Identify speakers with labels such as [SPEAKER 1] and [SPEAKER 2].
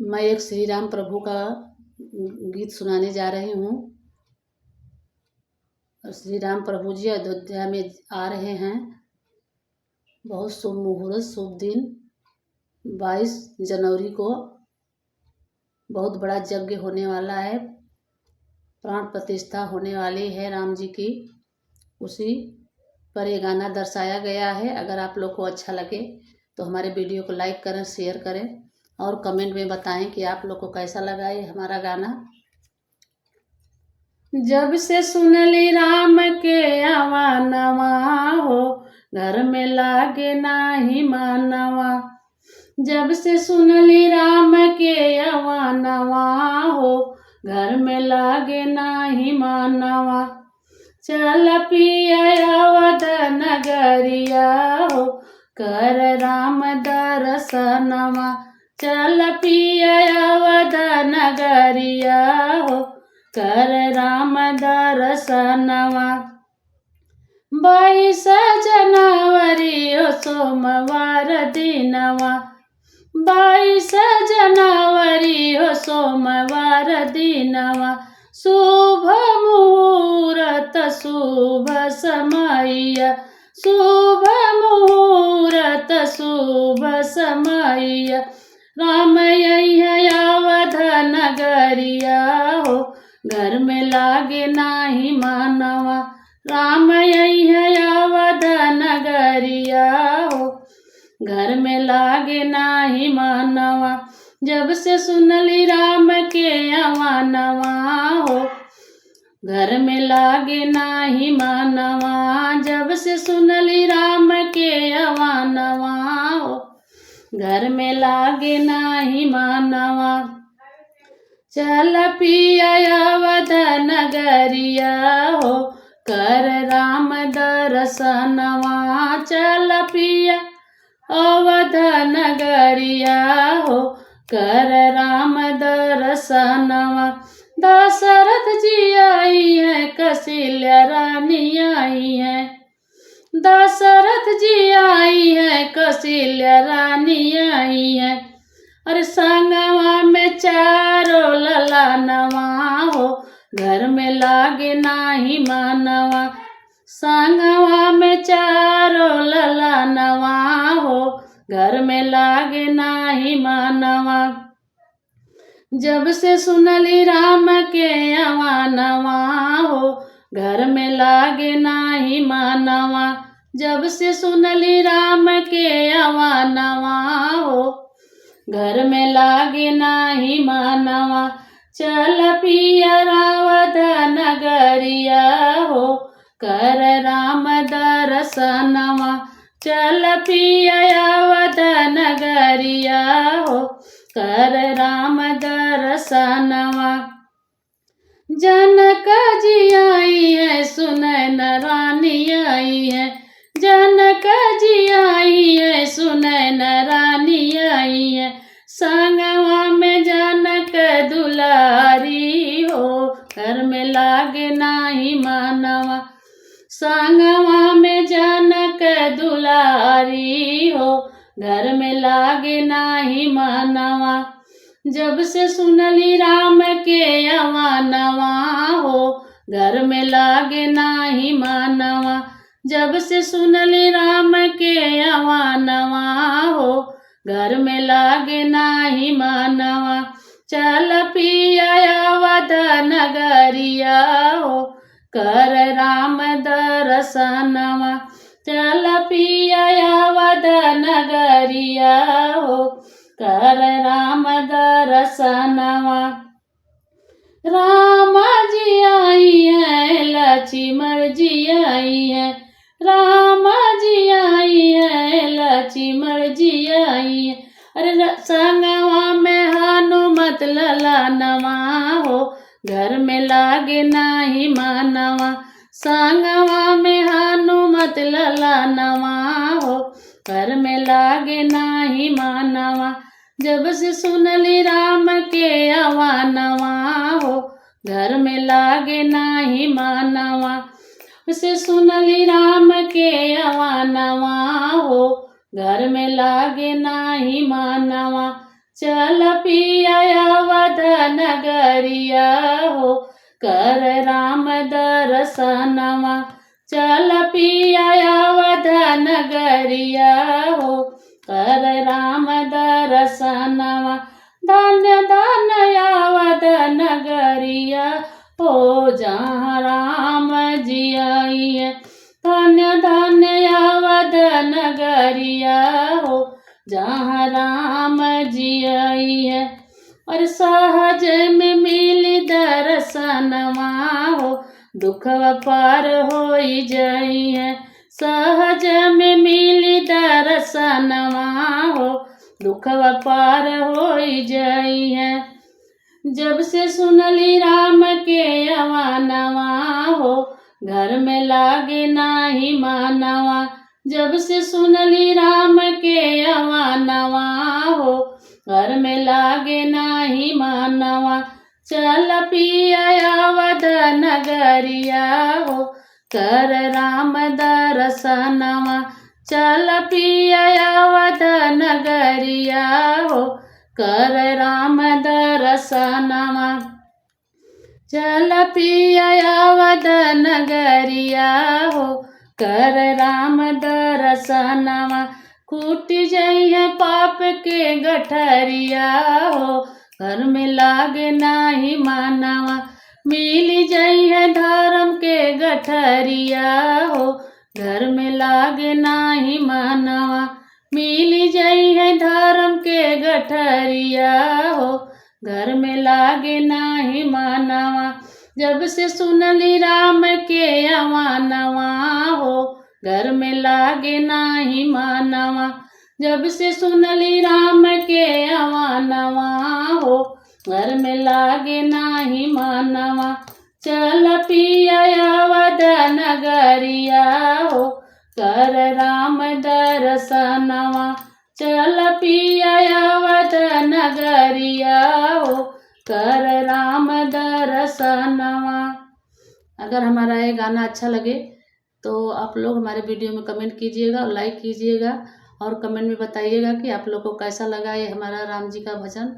[SPEAKER 1] मैं एक श्री राम प्रभु का गीत सुनाने जा रही हूँ। श्री राम प्रभु जी अयोध्या में आ रहे हैं। बहुत शुभ मुहूर्त, शुभ दिन 22 जनवरी को बहुत बड़ा यज्ञ होने वाला है। प्राण प्रतिष्ठा होने वाली है राम जी की। उसी पर ये गाना दर्शाया गया है। अगर आप लोग को अच्छा लगे तो हमारे वीडियो को लाइक करें, शेयर करें और कमेंट में बताएं कि आप लोग को कैसा लगा ये हमारा गाना। जब से सुनली राम के आवानवा हो, घर में लागे नाही मानवा। जब से सुनली राम के आवानवा हो, घर में लागे नाही मानवा। चल पिया अवध नगरिया हो, कर राम दर्शनवा। चल पिया अवध नगरिया हो, कर राम दर्शनवा। 22 जनवरी हो सोमवार दिनवा। 22 जनवरी हो सोमवार दिनवा। शुभ मुहूर्त शुभ समय, शुभ मुहूर्त शुभ समय। राम अवध नगरिया हो, घर में लागे नाही मानवा। राम अवध नगरिया हो, घर में लागे नाही मानवा। जब से सुनली राम के आवानवा हो, घर में लागे नाही मानवा। जब से सुनली राम के आवानवा हो, घर में लागे नाही मानवा। चल पिया अवध नगरिया हो, कर राम दर्शनवा। चल पिया अवध नगरिया हो, कर राम दर्शनवा। दशरथ जी आई है, कौशल्या रानी आई है। दशरथ जी आई है, कौशल्या रानी आई है। अरे संगवा में चारों ललनवा हो, घर में लागे नाही मानवा। संगवा में चारों ललनवा हो, घर में लागे नाही मानवा। जब से सुनली राम के आवानवा हो, घर में लागे नाही मानवा। जब से सुनली राम के आवानवा हो, घर में लागे नाही मानवा। चल पिया अवध नगरिया हो, कर राम दर्शनवा। चल पिया अवध नगरिया हो, कर राम दर्शनवा। जनक जी आई है, सुनैन रानी आई है। जनक जी आई है, सुनैन रानी आई है। संगवा में जनक दुलारी हो, घर में लागे नाही मानवा। संगवा में जनक दुलारी हो, घर में लागे नाही मानवा। जब से सुनली राम के आवानवा हो, घर में लागे नाही मानवा। जब से सुनली राम के आवानवा हो, घर में लागे नाही मानवा। चल पिया अवध नगरिया हो, कर राम दर्शनवा। चल पिया अवध नगरिया हो, कर राम दर्शनवा। राम जी आई है, लक्ष्मण जी आई है। राम जी आई है, लक्ष्मण जी आई है। अरे संगवा में हनुमत ललनवा हो, घर में लागे नाही मानवा। संगवा में हनुमत ललनवा हो, घर में लागे नाही मानवा। जब से सुनली राम के आवानवा हो, घर में लागे नाही मानवा। से सुनली राम के आवानवा हो, घर में लागे नाही मानवा। चल पिया अवध नगरिया हो, कर राम दर्शनवा। चल पिया अवध नगरिया हो, कर राम दर्शनवा। धन्य धन्य अवध नगरिया हो, जहाँ राम जी आई है। धन्य धन्य अवध नगरिया हो, जहाँ राम जी आई है। और सहज में मिली दर्शनवा हो, दुखवा पार होई जाई है। सहज में मिली दर्शनवा हो, दुखवा पार होई जाई है। जब से सुनली राम के अवानवा हो, घर में लागे नाही मानवा। जब से सुनली राम के अवानवा हो, घर में लागे नाही मानवा। चल पिया अवध नगरिया हो, कर राम दर्शनवा। चल पिया अवध नगरिया हो, कर राम दर्शनवा। चल पिया अवध नगरिया हो, कर राम दर्शनवा। छूट जइहे पाप के गठरिया हो, घर में लागे नाही मानवा। मिल जइहे धर्म के गठरिया हो, घर में लागे नाही मानवा। मिल जइहे धर्म के गठरिया हो, घर में लागे नाही मानवा। जब से सुनली राम के अवानवा हो, घर में लागे नाही मानवा। जब से सुनली राम के अवानवा हो, घर में लागे नाही मानवा। चल पिया अवध नगरिया हो, कर राम दर्शनवा। चल पिया अवध नगरिया हो, कर राम दर्शनवा। अगर हमारा ये गाना अच्छा लगे तो आप लोग हमारे वीडियो में कमेंट कीजिएगा और लाइक कीजिएगा, और कमेंट में बताइएगा कि आप लोग को कैसा लगा ये हमारा राम जी का भजन।